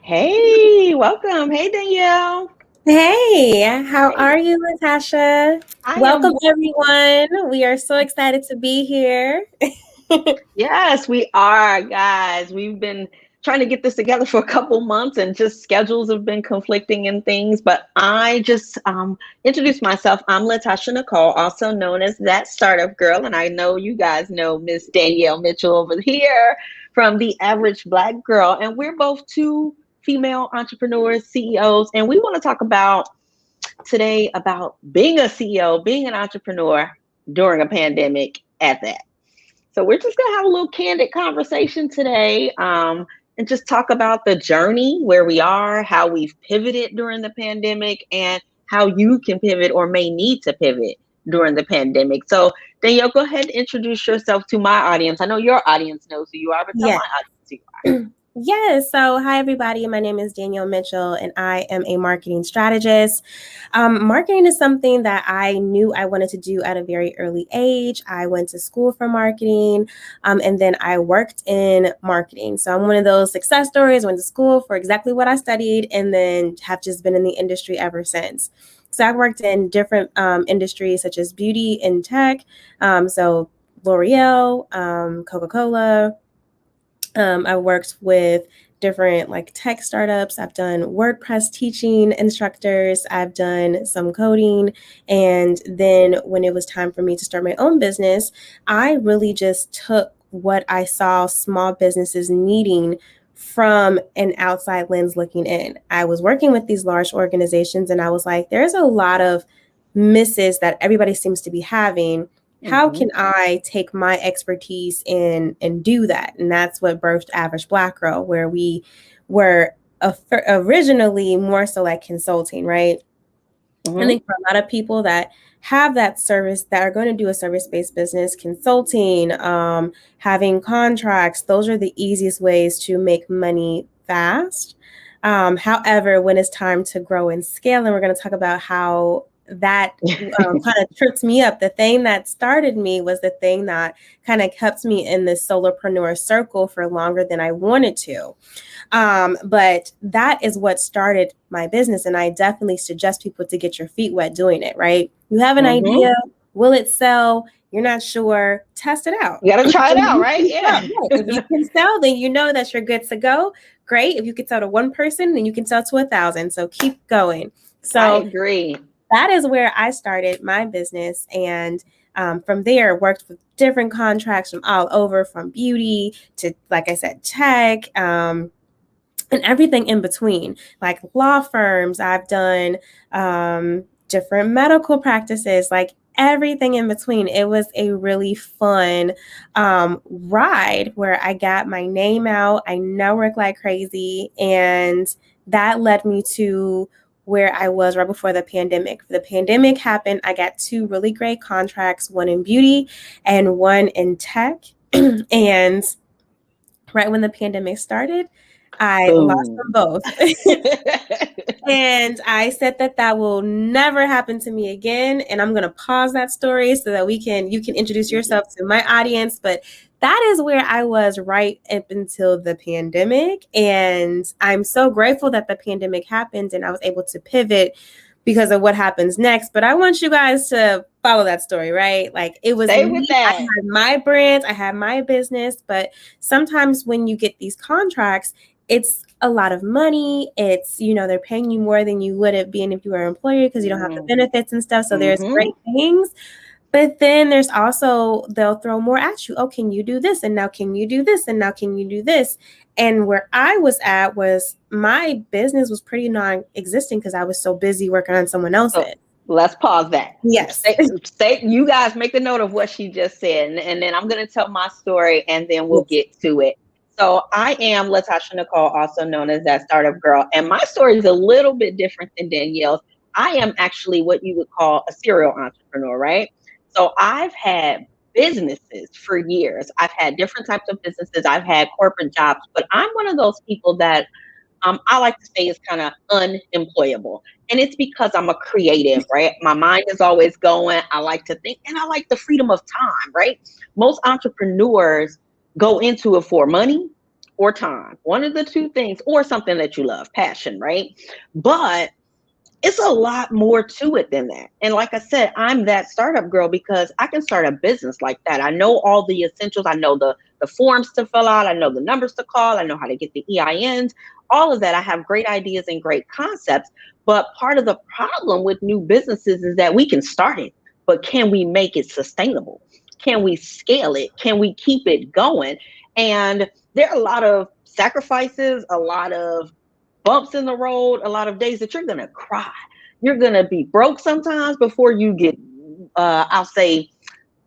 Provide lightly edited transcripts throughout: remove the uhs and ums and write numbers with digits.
Hey, welcome. Hey, Danielle. Hey, how Hey, are you, LaTasha? I am. Welcome, everyone. We are so excited to be here. Yes, we are, guys. We've been trying to get this together for a couple months and just schedules have been conflicting and things. But I just introduced myself. I'm LaTasha Nicole, also known as that startup girl. And I know you guys know Miss Danielle Mitchell over here from The Average Black Girl. And we're both two female entrepreneurs, CEOs. And we want to talk about today about being a CEO, being an entrepreneur during a pandemic at that. So we're just going to have a little candid conversation today and just talk about the journey, where we are, how we've pivoted during the pandemic, and how you can pivot or may need to pivot during the pandemic. So Danielle, go ahead and introduce yourself to my audience. I know your audience knows who you are, but tell Yeah. my audience who you Yes. So, hi, everybody. My name is Danielle Mitchell, and I am a marketing strategist. Marketing is something that I knew I wanted to do at a very early age. I went to school for marketing, and then I worked in marketing. So, I'm one of those success stories. Went to school for exactly what I studied, and then have just been in the industry ever since. So, I worked in different industries such as beauty and tech. So, L'Oreal, Coca-Cola. I worked with different like tech startups. I've done WordPress teaching instructors. I've done some coding. And then when it was time for me to start my own business, I really just took what I saw small businesses needing from an outside lens looking in. I was working with these large organizations and I was like, there's a lot of misses that everybody seems to be having. How are. can I take my expertise and do that? And that's what birthed Average Black Girl, where we were originally more so like consulting, right? I Mm-hmm. think for a lot of people that have that service, that are going to do a service-based business, consulting, having contracts, those are the easiest ways to make money fast. However, when it's time to grow and scale, and we're going to talk about how that kind of trips me up. The thing that started me was the thing that kind of kept me in this solopreneur circle for longer than I wanted to. But that is what started my business. And I definitely suggest people to get your feet wet doing it, right? You have an Mm-hmm. idea. Will it sell? You're not sure. Test it out. You got to And try it out, you right? can sell, Yeah. right? If you can sell, then you know that you're good to go. Great. If you can sell to one person, then you can sell to 1,000. So keep going. I So agree. that is where I started my business. And from there, worked with different contracts from all over, from beauty to, like I said, tech. And everything in between, like law firms. I've done different medical practices, like everything in between. It was a really fun ride where I got my name out. I networked like crazy, and that led me to where I was right before the pandemic. The pandemic happened. I got two really great contracts, one in beauty and one in tech. And right when the pandemic started, I lost them Boom. both. And I said that that will never happen to me again. And I'm going to pause that story so that you can introduce yourself to my audience. But that is where I was right up until the pandemic. And I'm so grateful that the pandemic happened and I was able to pivot because of what happens next. But I want you guys to follow that story, right? Like it was Stay with me. I that. had my brand, I had my business. But sometimes when you get these contracts, it's a lot of money. It's, they're paying you more than you would have been if you were an employer because you don't have the benefits and stuff. So there's Mm-hmm. great things. But then there's also, they'll throw more at you. Oh, can you do this? And now can you do this? And now can you do this? And where I was at was my business was pretty non-existent because I was so busy working on someone So else's. let's pause that. Yes. You guys make a note of what she just said, and then I'm going to tell my story, and then we'll Yes. get to it. So I am LaTasha Nicole, also known as that startup girl, and my story is a little bit different than Danielle's. I am actually what you would call a serial entrepreneur, right? So I've had businesses for years. I've had different types of businesses. I've had corporate jobs, but I'm one of those people that I like to say is kind of unemployable. And it's because I'm a creative, right? My mind is always going. I like to think and I like the freedom of time, right? Most entrepreneurs go into it for money or time. One of the two things, or something that you love, passion, right? But it's a lot more to it than that. And like I said, I'm that startup girl because I can start a business like that. I know all the essentials. I know the forms to fill out. I know the numbers to call. I know how to get the EINs, all of that. I have great ideas and great concepts. But part of the problem with new businesses is that we can start it, but can we make it sustainable? Can we scale it? Can we keep it going? And there are a lot of sacrifices, a lot of bumps in the road, a lot of days that you're going to cry. You're going to be broke sometimes before you get, I'll say,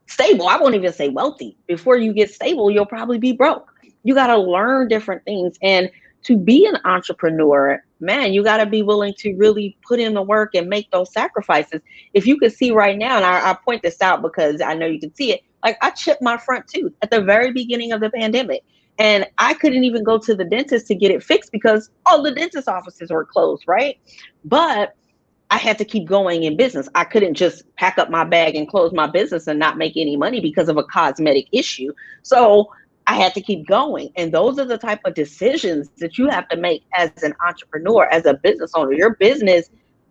stable. I won't even say wealthy. Before you get stable, you'll probably be broke. You got to learn different things. And to be an entrepreneur, man, you got to be willing to really put in the work and make those sacrifices. If you could see right now, and I point this out because I know you can see it, like I chipped my front tooth at the very beginning of the pandemic. And I couldn't even go to the dentist to get it fixed because all the dentist offices were closed, right? But I had to keep going in business. I couldn't just pack up my bag and close my business and not make any money because of a cosmetic issue. So I had to keep going. And those are the type of decisions that you have to make as an entrepreneur, as a business owner. Your business,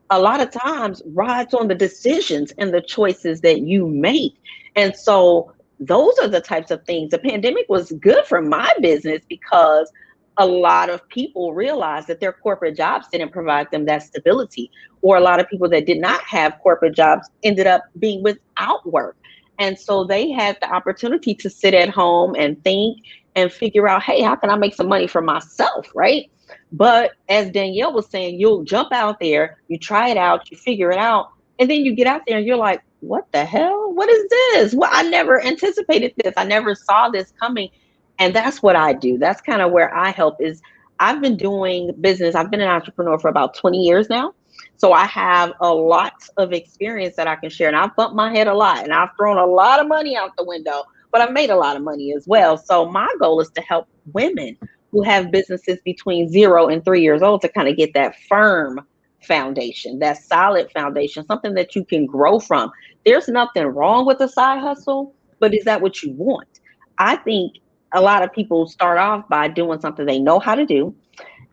a lot of times, rides on the decisions and the choices that you make. And so those are the types of things. The pandemic was good for my business because a lot of people realized that their corporate jobs didn't provide them that stability, or a lot of people that did not have corporate jobs ended up being without work. And so they had the opportunity to sit at home and think and figure out, hey, how can I make some money for myself, right? But as Danielle was saying, you'll jump out there, you try it out, you figure it out, and then you get out there and you're like, what the hell? What is this? Well, I never anticipated this. I never saw this coming. And that's what I do. That's kind of where I help is I've been doing business. I've been an entrepreneur for about 20 years now. So I have a lot of experience that I can share. And I've bumped my head a lot and I've thrown a lot of money out the window, but I've made a lot of money as well. So my goal is to help women who have businesses between 0 and 3 years old to kind of get that firm foundation, that solid foundation, something that you can grow from. There's nothing wrong with a side hustle, but is that what you want? I think a lot of people start off by doing something they know how to do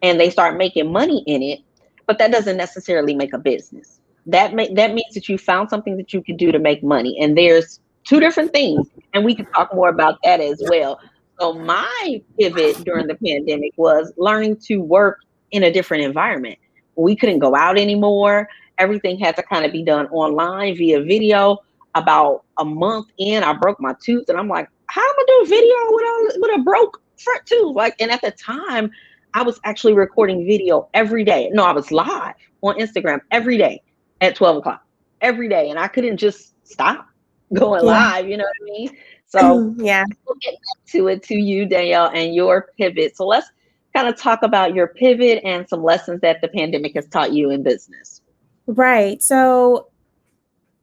and they start making money in it, but that doesn't necessarily make a business. That means that you found something that you can do to make money. And there's two different things, and we can talk more about that as well. So my pivot during the pandemic was learning to work in a different environment. We couldn't go out anymore. Everything had to kind of be done online via video. About a month in, I broke my tooth, and I'm like, how am I do video with a broke front tooth? Like, and at the time, I was actually recording video every day. No, I was live on Instagram every day at 12 o'clock every day, and I couldn't just stop going live. You know what I mean? So Yeah. we'll get back to it, to you, Danielle, and your pivot. So let's kind of talk about your pivot and some lessons that the pandemic has taught you in business. Right. So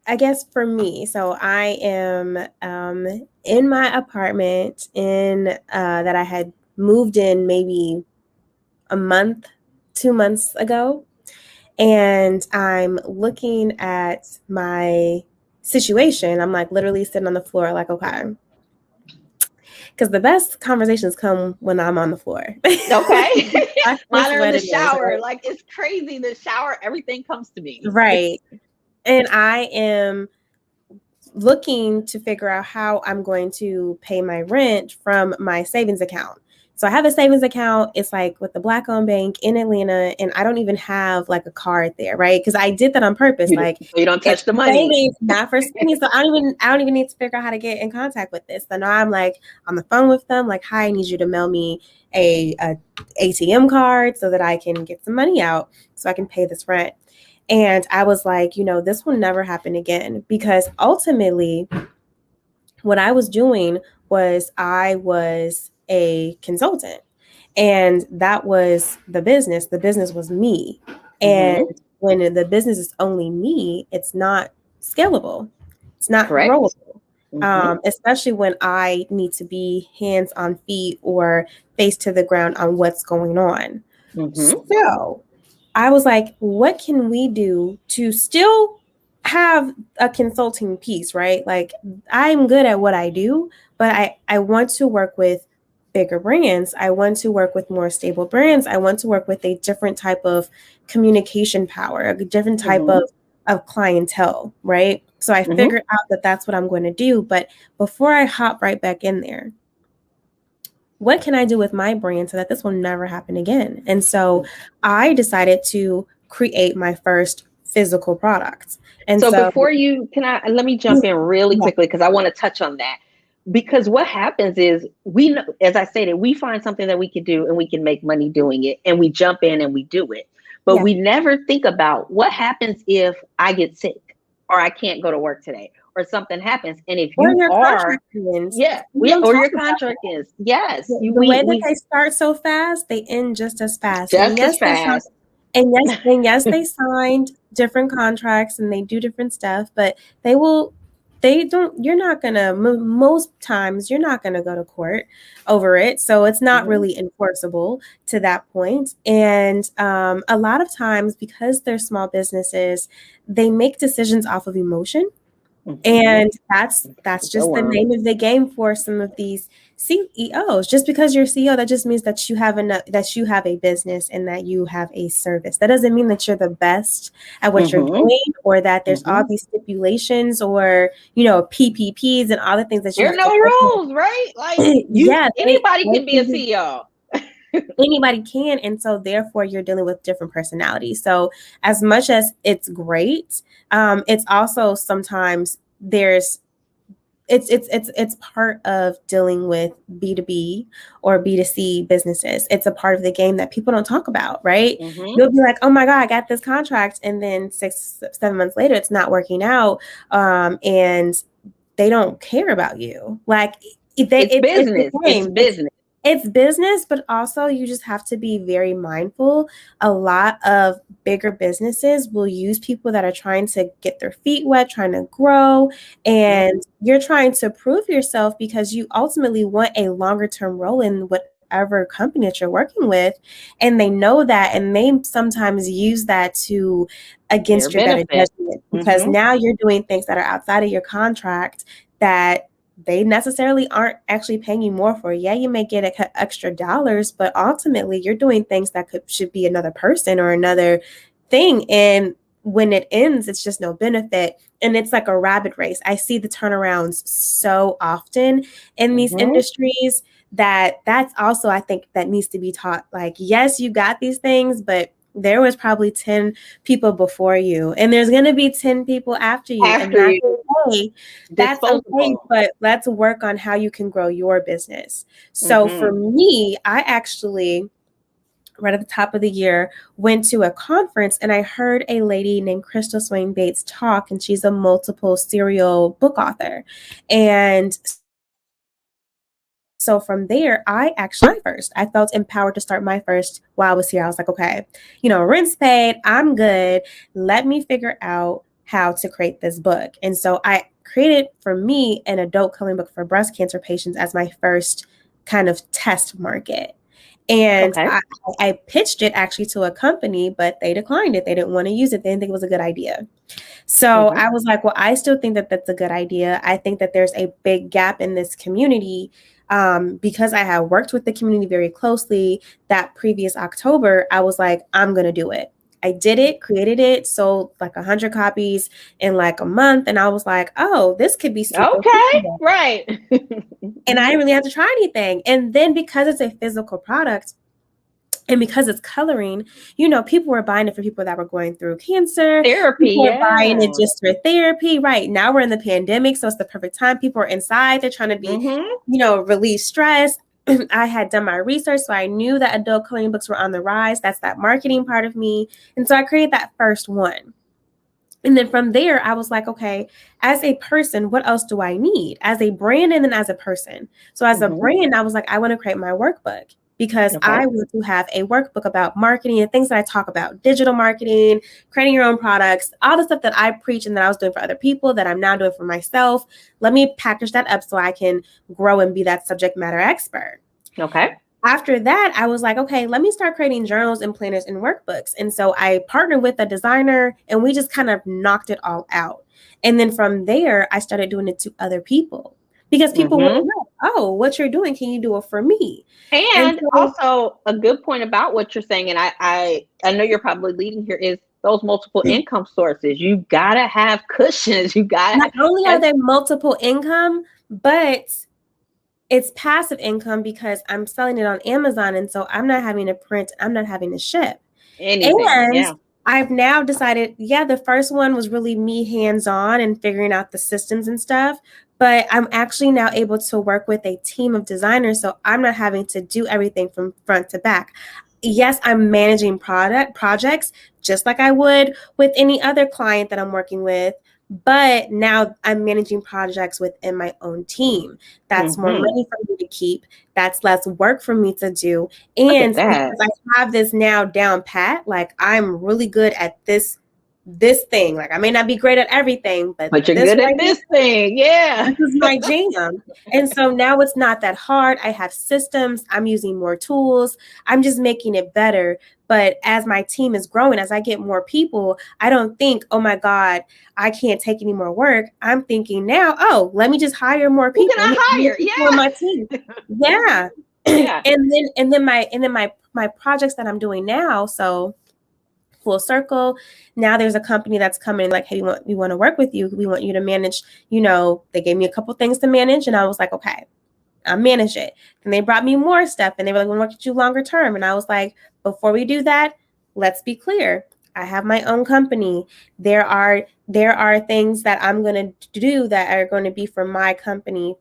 I guess for me, so I am in my apartment that I had moved in maybe a month, 2 months ago. And I'm looking at my situation. I'm like literally sitting on the floor, like, okay. Because the best conversations come when I'm on the floor. Okay. Mine are in the shower. Right? Like, it's crazy. The shower, everything comes to me. Right. And I am looking to figure out how I'm going to pay my rent from my savings account. So I have a savings account. It's like with the Black-owned bank in Atlanta, and I don't even have like a card there, right? Because I did that on purpose. You don't touch the money. Savings, not for spending. So I don't even need to figure out how to get in contact with this. So now I'm like on the phone with them, like, hi, I need you to mail me a ATM card so that I can get some money out so I can pay this rent. And I was like, this will never happen again, because ultimately what I was doing was I was a consultant, and that was the business. The business was me. And when the business is only me, it's not scalable. It's not growable. Especially when I need to be hands on feet or face to the ground on what's going on. So I was like, what can we do to still have a consulting piece, right? Like, I'm good at what I do, but I want to work with bigger brands. I want to work with more stable brands. I want to work with a different type of communication power, a different type Mm-hmm. of clientele, right? So I Mm-hmm. figured out that that's what I'm going to do. But before I hop right back in there, what can I do with my brand so that this will never happen again? And so I decided to create my first physical product. And So so, before you can I let me jump in really yeah, quickly because I want to touch on that. Because what happens is we know, as I stated, we find something that we can do and we can make money doing it and we jump in and we do it. But yeah. we never think about what happens if I get sick or I can't go to work today or something happens. And if Or you your are, contract ends. yeah, We yeah, don't or talk your about contract is, yes, the way that we they start so fast, they end just as fast. And just as yes, they sign, fast. and yes, they signed different contracts and they do different stuff, but they will, they don't, you're not gonna, most times, you're not gonna go to court over it. So it's not Hmm. really enforceable to that point. And a lot of times, because they're small businesses, they make decisions off of emotion, Hmm. and that's just Go the on. name of the game for some of these CEOs. Just because you're CEO, that just means that you have enough, that you have a business and that you have a service. That doesn't mean that you're the best at what you're Hmm. doing, or that there's all Hmm. these stipulations, or PPPs and all the things that you There are have to no go rules, right? Like through. you, Yeah, anybody can be a CEO. anybody can, and so therefore you're dealing with different personalities. So as much as it's great, it's also sometimes there's it's part of dealing with B2B or B2C businesses. It's a part of the game that people don't talk about, right? Hmm. You'll be like, oh my God, I got this contract. And then 6, 7 months later, it's not working out. And they don't care about you. Like It's it's the business. It's game. business. It's business, but also you just have to be very mindful. A lot of bigger businesses will use people that are trying to get their feet wet, trying to grow, Hmm. and you're trying to prove yourself because you ultimately want a longer term role in whatever company that you're working with. And they know that, and they sometimes use that to Their against your better benefit. judgment, because Hmm. now you're doing things that are outside of your contract that they necessarily aren't actually paying you more for. Yeah, you may get extra dollars, but ultimately you're doing things that should be another person or another thing. And when it ends, it's just no benefit. And it's like a rabbit race. I see the turnarounds so often in these Hmm. industries that that's also, I think, that needs to be taught. Like, yes, you got these things, but there was probably 10 people before you, and there's going to be 10 people after you. And After that's you, okay. That's okay, disposable. but let's work on how you can grow your business. So for Hmm. me, I actually, right at the top of the year, went to a conference and I heard a lady named Crystal Swain Bates talk, and she's a multiple serial book author. And so from there, I actually my first. I felt empowered to start my first while I was here. I was like, okay, rent's paid, I'm good. Let me figure out how to create this book. And so I created for me an adult coloring book for breast cancer patients as my first kind of test market. And Okay. I pitched it actually to a company, but they declined it. They didn't want to use it. They didn't think it was a good idea. So Hmm. I was like, well, I still think that that's a good idea. I think that there's a big gap in this community, because I have worked with the community very closely. That previous October, I was like, I'm going to do it. I did it, created it, sold like 100 copies in like a month. And I was like, oh, this could be super Okay. cool. Right. And I didn't really have to try anything. And then because it's a physical product, and because it's coloring, people were buying it for people that were going through cancer. Therapy. People were buying it Yeah. just for therapy. Right now we're in the pandemic, so it's the perfect time. People are inside. They're trying to be, Hmm. release stress. I had done my research, so I knew that adult coloring books were on the rise. That's that marketing part of me. And so I created that first one. And then from there, I was like, okay, as a person, what else do I need? As a brand and then as a person. So as a Hmm. brand, I was like, I want to create my workbook because Okay. I want to have a workbook about marketing and things that I talk about, digital marketing, creating your own products, all the stuff that I preach and that I was doing for other people that I'm now doing for myself. Let me package that up so I can grow and be that subject matter expert. Okay. After that, I was like, okay, let me start creating journals and planners and workbooks. And so I partnered with a designer and we just kind of knocked it all out. And then from there, I started doing it to other people because people want Hmm. to know, oh, what you're doing, can you do it for me? And And so also a good point about what you're saying, and I know you're probably leading here, is those multiple income sources. You gotta have cushions. You gotta not only are have there multiple income, but it's passive income because I'm selling it on Amazon. And so I'm not having to print, I'm not having to ship. anything. And Yeah. I've now decided, yeah, the first one was really me hands-on and figuring out the systems and stuff. But I'm actually now able to work with a team of designers. So I'm not having to do everything from front to back. Yes, I'm managing projects just like I would with any other client that I'm working with. But now I'm managing projects within my own team. That's more Hmm. money for me to keep. That's less work for me to do. Look at And that. because I have this now down pat, like I'm really good at this thing. Like I may not be great at everything, but But you're this good right at here, this thing. Yeah. this is my jam. And so now it's not that hard. I have systems, I'm using more tools, I'm just making it better. But as my team is growing, as I get more people, I don't think, oh my God, I can't take any more work. I'm thinking now, oh, let me just hire more Who can people. Let me I have more hire? people on my team. Yeah. Yeah. Yeah. And then my projects that I'm doing now, so full circle. Now there's a company that's coming like, hey, we want to work with you. We want you to manage, they gave me a couple things to manage. And I was like, okay, I'll manage it. And they brought me more stuff and they were like, we want to work with you longer term. And I was like, before we do that, let's be clear. I have my own company. There are things that I'm going to do that are going to be for my company,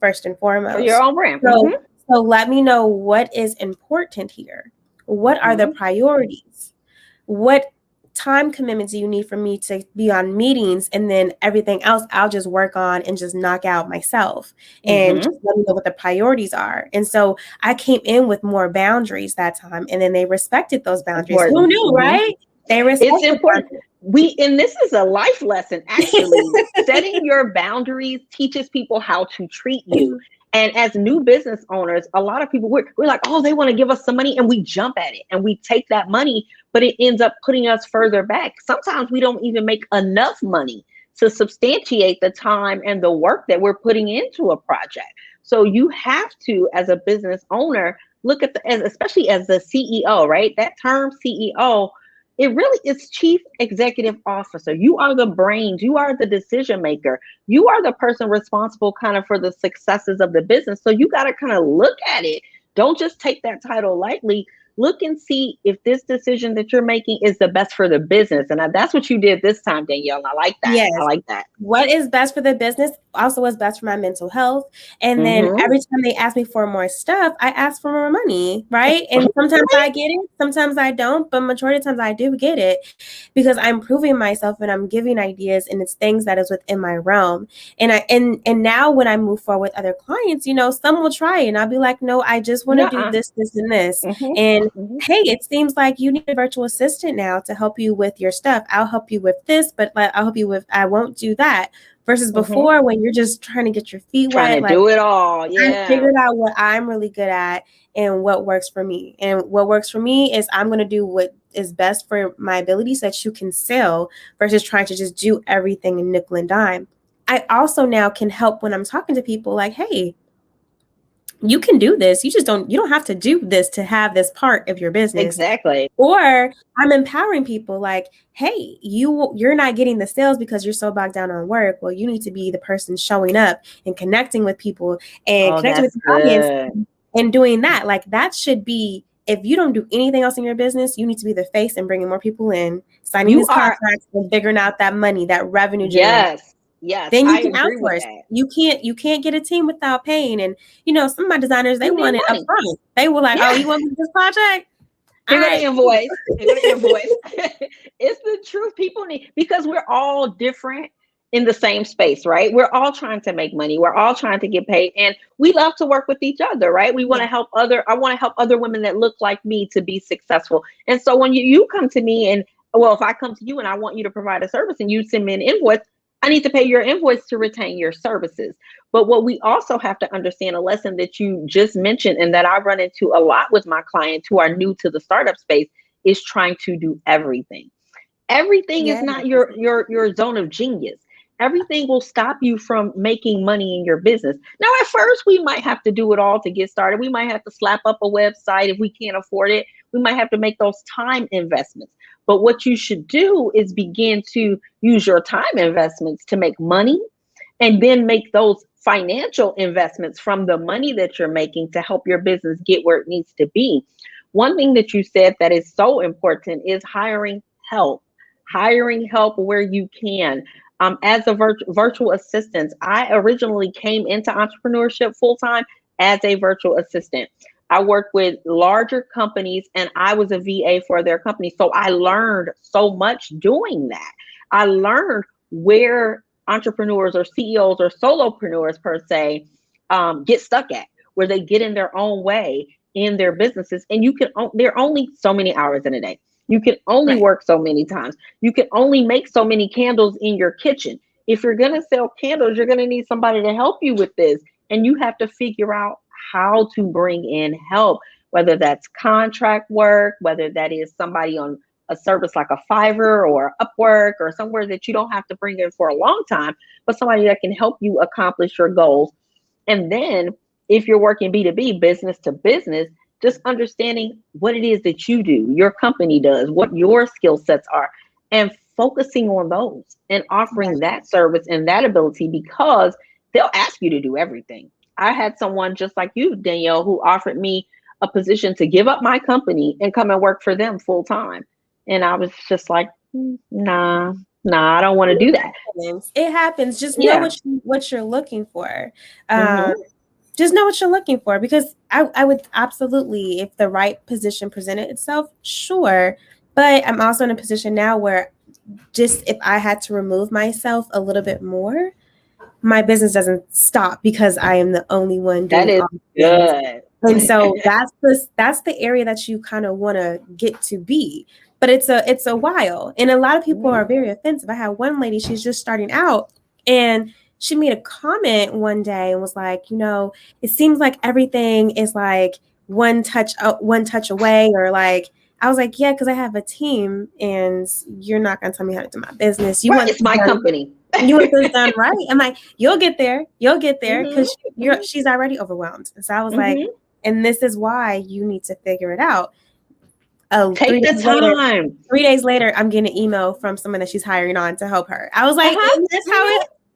first and For your foremost. own brand. So, so let me know what is important here. What are the priorities? What time commitments do you need for me to be on meetings, and then everything else I'll just work on and just knock out myself, and just let me know what the priorities are. And so I came in with more boundaries that time, and then they respected those boundaries. Who Important. knew, right? They It's respected important. And this is a life lesson, actually. Setting your boundaries teaches people how to treat you. boundaries. And as new business owners, a lot of people, we're like, oh, they want to give us some money, and we jump at it and we take that money, but it ends up putting us further back. Sometimes we don't even make enough money to substantiate the time and the work that we're putting into a project. So you have to, as a business owner, look at especially as the CEO, right? That term CEO, it really is chief executive officer. You are the brains, you are the decision maker, you are the person responsible kind of for the successes of the business. So you got to kind of look at it. Don't just take that title lightly. Look and see if this decision that you're making is the best for the business. And that's what you did this time, Danielle. And I like that. I Yes. like that. What is best for the business also what's best for my mental health. And then every time they ask me for more stuff, I ask for more money, right? And sometimes I get it, sometimes I don't, but majority of times I do get it because I'm proving myself and I'm giving ideas, and it's things that is within my realm. And now when I move forward with other clients, some will try and I'll be like, no, I just want to do this, this, and this. And hey, it seems like you need a virtual assistant now to help you with your stuff. I'll help you with this, but I'll help you with, I won't do that. Versus before, when you're just trying to get your feet wet, Trying to do it all. Yeah. I figured out what I'm really good at and what works for me. And what works for me is I'm going to do what is best for my ability so that you can sell, versus trying to just do everything in nickel and dime. I also now can help when I'm talking to people like, hey, you can do this. You don't have to do this to have this part of your business. Exactly. Or I'm empowering people like, hey, you're not getting the sales because you're so bogged down on work. Well, you need to be the person showing up and connecting with people and connecting with the audience and doing that. Like that should be, if you don't do anything else in your business, you need to be the face and bringing more people in, signing these contracts and figuring out that money, that revenue generation. Yes, Then you I can agree with outsource. that. You can't get a team without paying. And some of my designers, they You need want it up money. front. They were like, oh, you want me to do this project? Here go the invoice. Here go the invoice. It's the truth. People need, because we're all different in the same space, right? We're all trying to make money. We're all trying to get paid, and we love to work with each other, right? We want to help I want to help other women that look like me to be successful. And so when you come to me, and well, if I come to you and I want you to provide a service and you send me an invoice, I need to pay your invoice to retain your services. But what we also have to understand, a lesson that you just mentioned and that I run into a lot with my clients who are new to the startup space, is trying to do everything. Everything is not your zone of genius. everything will stop you from making money in your business. Now, at first, we might have to do it all to get started. We might have to slap up a website if we can't afford it. We might have to make those time investments. But what you should do is begin to use your time investments to make money, and then make those financial investments from the money that you're making to help your business get where it needs to be. One thing that you said that is so important is hiring help where you can. As a virtual assistant, I originally came into entrepreneurship full time as a virtual assistant. I worked with larger companies and I was a VA for their company. So I learned so much doing that. I learned where entrepreneurs or CEOs or solopreneurs per se get stuck at, where they get in their own way in their businesses. And there are only so many hours in a day. You can only Right. work so many times. You can only make so many candles in your kitchen. If you're going to sell candles, you're going to need somebody to help you with this. And you have to figure out how to bring in help, whether that's contract work, whether that is somebody on a service like a Fiverr or Upwork or somewhere that you don't have to bring in for a long time, but somebody that can help you accomplish your goals. And then if you're working B2B, business to business, just understanding what it is that you do, your company does, what your skill sets are, and focusing on those and offering that service and that ability, because they'll ask you to do everything. I had someone just like you, Danielle, who offered me a position to give up my company and come and work for them full time. And I was just like, nah, I don't want to do that. It happens. Just know Yeah. what you're looking for. Hmm. Just know what you're looking for, because I would absolutely, if the right position presented itself, sure. But I'm also in a position now where just if I had to remove myself a little bit more, my business doesn't stop because I am the only one That doing is all the things. good. And so that's the area that you kind of want to get to be. But it's a while. And a lot of people are very offensive. I had one lady, she's just starting out, and she made a comment one day and was like, it seems like everything is like one touch away, or like, I was like, yeah, because I have a team and you're not going to tell me how to do my business. Right, it's my company. You want this done right? I'm like, you'll get there, Hmm. because she's already overwhelmed. So I was like, Hmm. and this is why you need to figure it out. Take the time. 3 days later, I'm getting an email from someone that she's hiring on to help her. I was like, Uh-huh.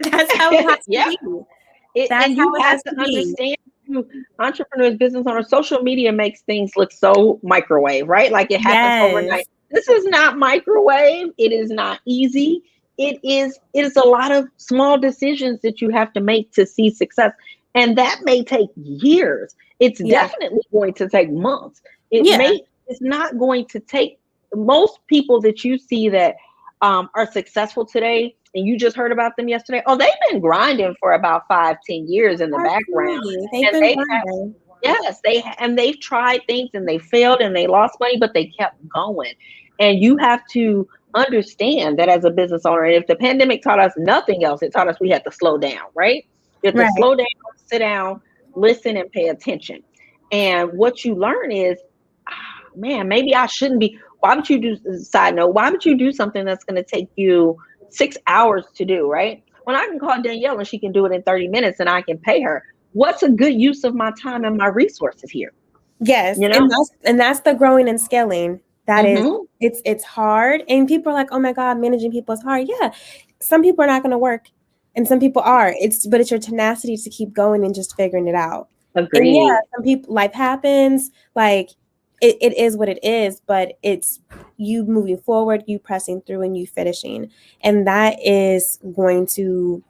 that's how it has to Yeah. be. That's And how you it have has to to be. understand, entrepreneurs, business owners, social media makes things look so microwave, right? Like it happens overnight. Yes. This is not microwave. It is not easy. It is a lot of small decisions that you have to make to see success. And that may take years. It's Yeah. definitely going to take months. It Yeah. may, it's not going to take most people that you see that are successful today, and you just heard about them yesterday. Oh, they've been grinding for about 5, 10 years in the background, Absolutely. They've and been they have, grinding. yes, and they've tried things and they failed and they lost money, but they kept going. And you have to understand that as a business owner, and if the pandemic taught us nothing else, it taught us we had to slow down, right? You have to Right. slow down, sit down, listen, and pay attention. And what you learn is, man, maybe I shouldn't be. Why would you do, side note, why would you do something that's going to take you 6 hours to do, right? When I can call Danielle and she can do it in 30 minutes and I can pay her, what's a good use of my time and my resources here? Yes, You know? and that's the growing and scaling. That is, Mm-hmm. it's hard, and people are like, "Oh my God, managing people is hard." Yeah, some people are not going to work, and some people are. But it's your tenacity to keep going and just figuring it out. And yeah, Agreed. some people, life happens. Like it is what it is, but it's you moving forward, you pressing through, and you finishing, and that is going to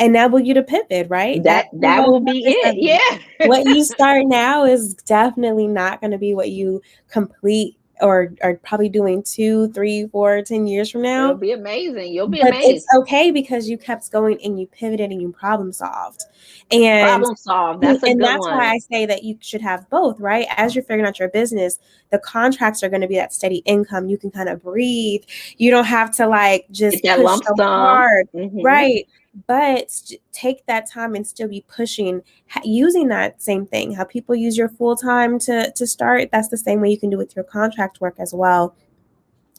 enable you to pivot, right? That's the That whole will be purpose it. of it. Yeah. What you start now is definitely not going to be what you complete or are probably doing 2, 3, 4, 10 years from It'll now. be amazing. You'll be But it's amazed. okay because you kept going and you pivoted and you problem solved. And Problem solved. That's a and good that's why one. I say that you should have both, right? As you're figuring out your business, the contracts are going to be that steady income. You can kind of breathe. You don't have to like Get just that push lump so sum. hard, Hmm. right? But take that time and still be pushing, using that same thing. How people use your full time to start. That's the same way you can do with your contract work as well.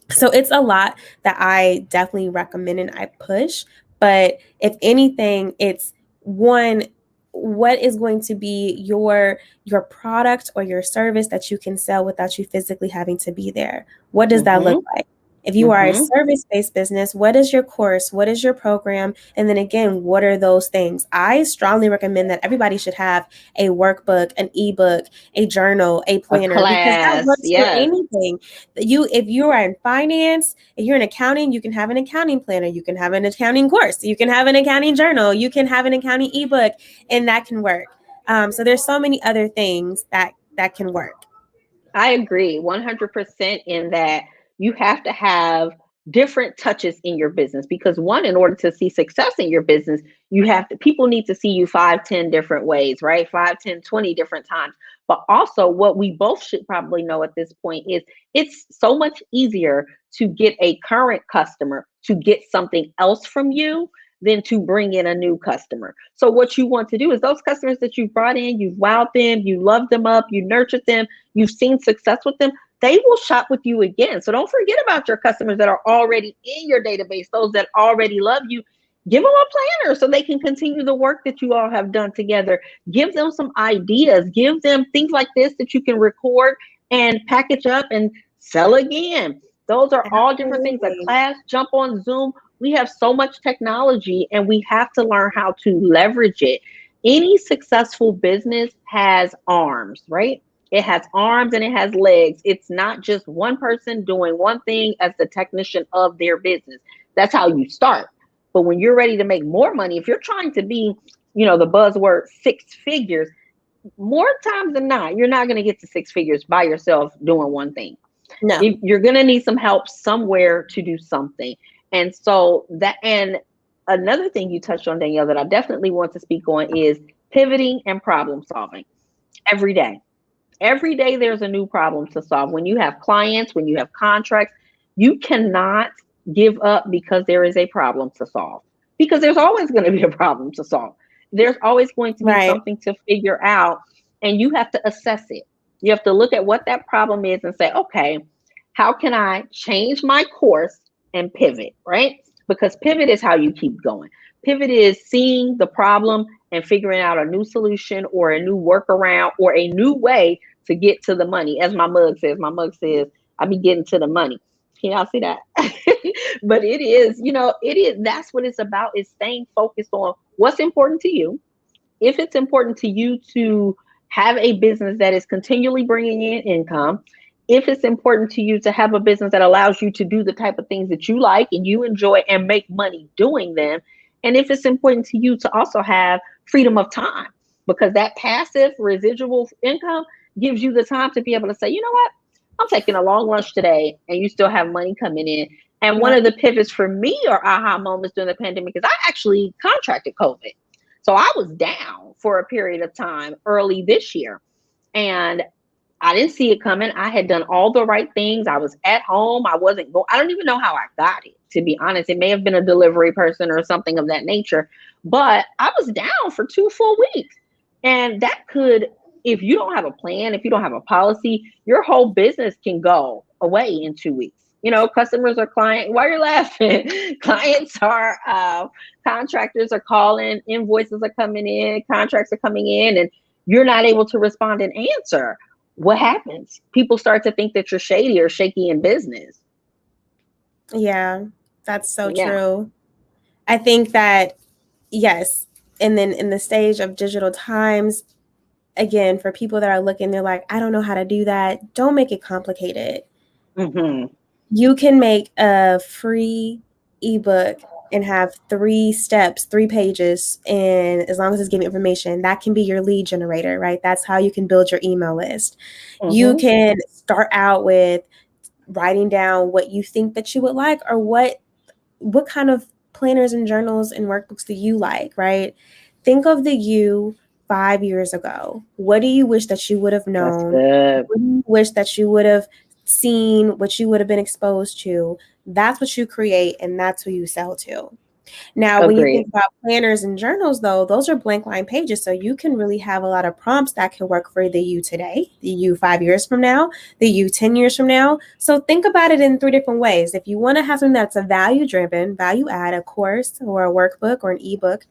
So it's a lot that I definitely recommend and I push. But if anything, it's one, what is going to be your product or your service that you can sell without you physically having to be there? What does that look Mm-hmm. like? If you are a Mm-hmm. service-based business, what is your course? What is your program? And then again, what are those things? I strongly recommend that everybody should have a workbook, an ebook, a journal, a A planner, because that class, works for yes. anything. If you are in finance, if you're in accounting, you can have an accounting planner, you can have an accounting course, you can have an accounting journal, you can have an accounting ebook, and that can work. So there's so many other things that can work. I agree 100% in that you have to have different touches in your business because one, in order to see success in your business, you have to, people need to see you 5, 10 different ways, right? 5, 10, 20 different times. But also what we both should probably know at this point is it's so much easier to get a current customer to get something else from you than to bring in a new customer. So what you want to do is those customers that you've brought in, you've wowed them, you loved them up, you nurtured them, you've seen success with them, they will shop with you again. So don't forget about your customers that are already in your database, those that already love you. Give them a planner so they can continue the work that you all have done together. Give them some ideas. Give them things like this that you can record and package up and sell again. Those are all different things. A Absolutely. class, jump on Zoom. We have so much technology and we have to learn how to leverage it. Any successful business has arms, right? It has arms and it has legs. It's not just one person doing one thing as the technician of their business. That's how you start. But when you're ready to make more money, if you're trying to be, the buzzword 6 figures, more times than not, you're not going to get to 6 figures by yourself doing one thing. No. You're going to need some help somewhere to do something. And so and another thing you touched on, Danielle, that I definitely want to speak on is pivoting and problem solving every day. Every day there's a new problem to solve. When you have clients, when you have contracts, you cannot give up because there is a problem to solve. Because there's always going to be a problem to solve. There's always going to be Right. something to figure out, and you have to assess it. You have to look at what that problem is and say, okay, how can I change my course and pivot, right? Because pivot is how you keep going. Pivot is seeing the problem and figuring out a new solution or a new workaround or a new way to get to the money. As my mug says, I be getting to the money. Can y'all see that? But that's what it's about, is staying focused on what's important to you. If it's important to you to have a business that is continually bringing in income, if it's important to you to have a business that allows you to do the type of things that you like and you enjoy and make money doing them, and if it's important to you to also have freedom of time, because that passive residual income gives you the time to be able to say, you know what, I'm taking a long lunch today, and you still have money coming in. And one of Yep. the pivots for me or aha moments during the pandemic is I actually contracted COVID. So I was down for a period of time early this year. And I didn't see it coming. I had done all the right things. I was at home. I wasn't going. I don't even know how I got it, to be honest. It may have been a delivery person or something of that nature. But I was down for 2 full weeks. And that could, if you don't have a plan, if you don't have a policy, your whole business can go away in 2 weeks. Customers are client. Why you're laughing? Clients are contractors are calling, invoices are coming in, contracts are coming in, and you're not able to respond and answer. What happens? People start to think that you're shady or shaky in business. Yeah, that's so Yeah. true. I think that, yes. And then in the stage of digital times, again, for people that are looking, they're like, I don't know how to do that. Don't make it complicated. Mm-hmm. You can make a free ebook and have 3 steps, 3 pages, and as long as it's giving information, that can be your lead generator, right? That's how you can build your email list. You Mm-hmm. can start out with writing down what you think that you would like, or what kind of planners and journals and workbooks do you like, right? Think of the you 5 years ago. What do you wish that you would have That's known? good. What do you wish that you would have seen, what you would have been exposed to? That's what you create, and that's who you sell to. Now, when you Agreed. think about planners and journals, though, those are blank line pages. So you can really have a lot of prompts that can work for the you today, the you 5 years from now, the you 10 years from now. So think about it in three different ways. If you want to have something that's a value driven, value add, a course or a workbook or an ebook,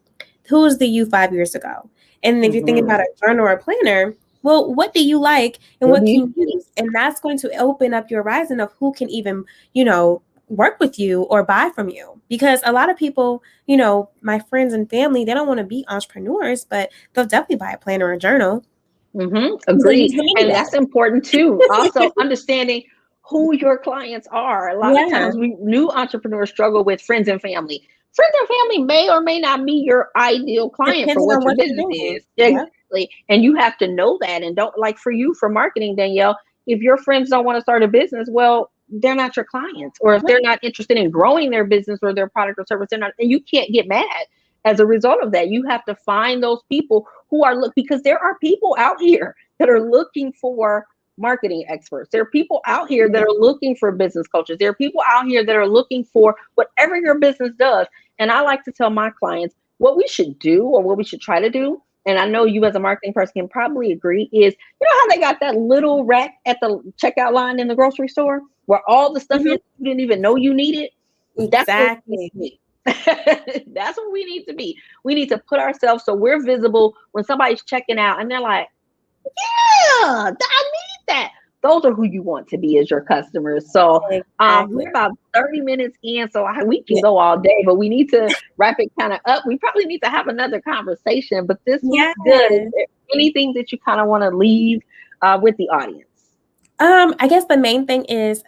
who is the you 5 years ago? And if you're thinking Mm-hmm. about a journal or a planner, well, what do you like and What what do can you you think? use? And that's going to open up your horizon of who can even, work with you or buy from you. Because a lot of people, my friends and family, they don't want to be entrepreneurs, but they'll definitely buy a planner or a journal Mm-hmm. because they Agreed. use them And that's anyway. important too. Also, understanding who your clients are. A lot of Yeah. times, we new entrepreneurs struggle with friends and family. Friends and family may or may not be your ideal client for Depending what on your what you're business doing. is. Yeah. Exactly. And you have to know that. And don't, like, for you, for marketing, Danielle, if your friends don't want to start a business, well, they're not your clients. Or if they're not interested in growing their business or their product or service, they're not, and you can't get mad as a result of that. You have to find those people who are, look, because there are people out here that are looking for marketing experts. There are people out here that are looking for business coaches. There are people out here that are looking for whatever your business does. And I like to tell my clients what we should do, or what we should try to do. And I know you as a marketing person can probably agree is, you know how they got that little rack at the checkout line in the grocery store where all the stuff Mhm. is you didn't even know you needed? That's what we need Exactly. to be. That's what we need to be. We need to put ourselves so we're visible when somebody's checking out and they're like, yeah, I need that. Those are who you want to be as your customers. So Exactly. we're about 30 minutes in, so we can Yeah. go all day, but we need to wrap it kind of up. We probably need to have another conversation, but this was good. Is Yes. there anything that you kind of want to leave with the audience? I guess the main thing is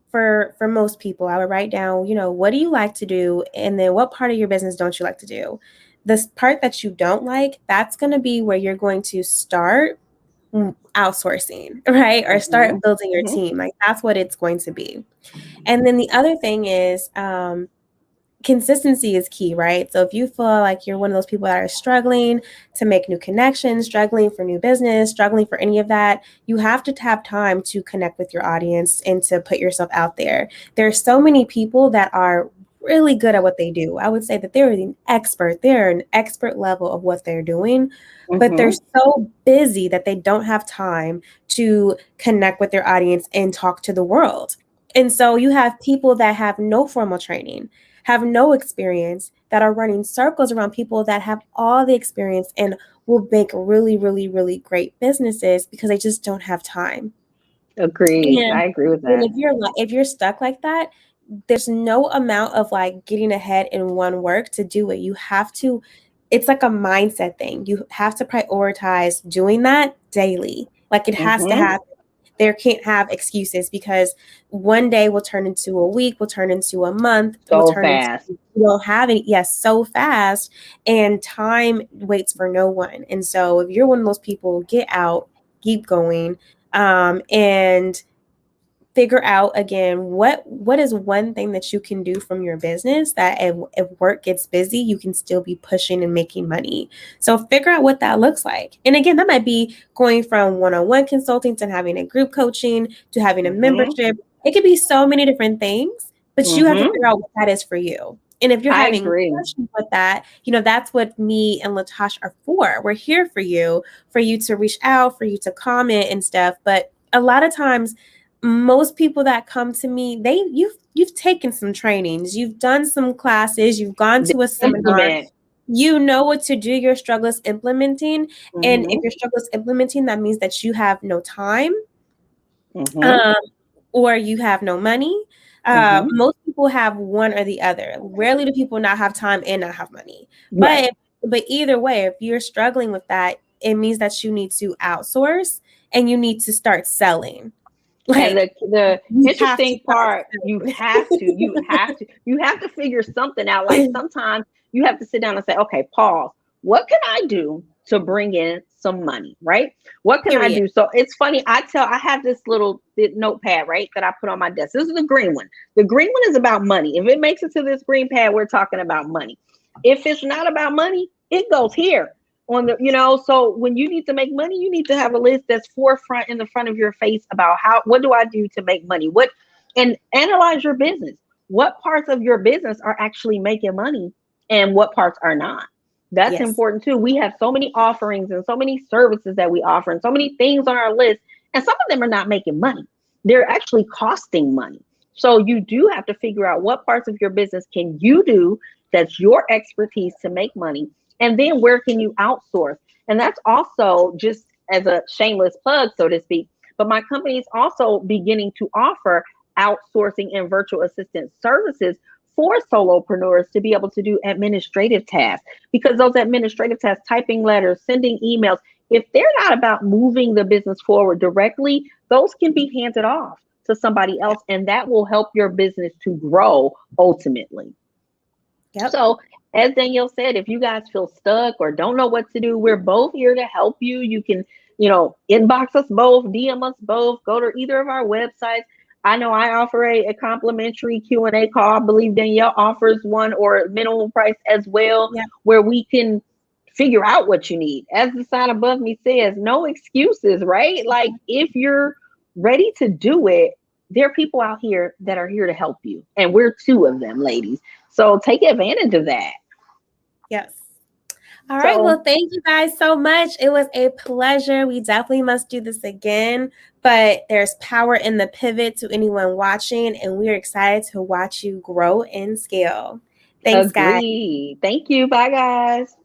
for most people, I would write down, what do you like to do, and then what part of your business don't you like to do? This part that you don't like, that's going to be where you're going to start outsourcing, right? Or Mm-hmm. start building your Mm-hmm. team. Like that's what it's going to be. And then the other thing is, consistency is key, right? So if you feel like you're one of those people that are struggling to make new connections, struggling for new business, struggling for any of that, you have to have time to connect with your audience and to put yourself out there. There's so many people that are really good at what they do. I would say that they're an expert. They're an expert level of what they're doing, but they're Mm-hmm. so busy that they don't have time to connect with their audience and talk to the world. And so you have people that have no formal training, have no experience, that are running circles around people that have all the experience and will make really, really, really great businesses because they just don't have time. Agreed. And I agree with then that. if you're stuck like that, there's no amount of like getting ahead in one work to do it. You have to, it's like a mindset thing. You have to prioritize doing that daily. Like it has to Mm-hmm. happen. There can't have excuses because one day will turn into a week, will turn into a month, will So turn into, fast. you don't have any, yes, so fast. And time waits for no one. And so if you're one of those people, get out, keep going, and figure out again what is one thing that you can do from your business that if work gets busy you can still be pushing and making money. So figure out what that looks like, and again that might be going from one-on-one consulting to having a group coaching to having a Mm-hmm. membership. It could be so many different things, but you have to Mm-hmm. figure out what that is for you. And if you're I having agree. questions with that, that's what me and LaTasha are for. We're here for you to reach out, for you to comment and stuff. But a lot of times most people that come to me, you've taken some trainings, you've done some classes, you've gone They to a seminar, implement. you know what to do. Your struggle is implementing, and if Mm-hmm. your struggle is implementing, that means that you have no time, Mm-hmm. um, or you have no money. Mm-hmm. Most people have one or the other. Rarely do people not have time and not have money. Right. But either way, if you're struggling with that, it means that you need to outsource and you need to start selling. And Like the you have to interesting part, you have to figure something out. Like start. sometimes you have to sit down and say, okay, pause. What can I do to bring in some money? Right? What can I Period. do? So it's funny. I have this little notepad, right, that I put on my desk. This is the green one. The green one is about money. If it makes it to this green pad, we're talking about money. If it's not about money, it goes here on the, so when you need to make money, you need to have a list that's forefront in the front of your face about what do I do to make money, and analyze your business. What parts of your business are actually making money, and what parts are not. That's Yes. important too. We have so many offerings and so many services that we offer and so many things on our list, and some of them are not making money. They're actually costing money. So you do have to figure out what parts of your business can you do that's your expertise to make money, and then where can you outsource. And that's also just as a shameless plug, so to speak. But my company is also beginning to offer outsourcing and virtual assistant services for solopreneurs to be able to do administrative tasks, because those administrative tasks, typing letters, sending emails, if they're not about moving the business forward directly, those can be handed off to somebody Yeah. else, and that will help your business to grow ultimately. Yep. So, as Danielle said, if you guys feel stuck or don't know what to do, we're both here to help you. You can, inbox us both, DM us both, go to either of our websites. I know I offer a complimentary Q&A call. I believe Danielle offers one, or minimum price as well, Yeah. where we can figure out what you need. As the sign above me says, no excuses, right? Like, if you're ready to do it, there are people out here that are here to help you. And we're two of them, ladies. So take advantage of that. Yes. All right. So Well, thank you guys so much. It was a pleasure. We definitely must do this again. But there's power in the pivot to anyone watching, and we're excited to watch you grow and scale. Thanks, guys. agree. Thank you. Bye, guys.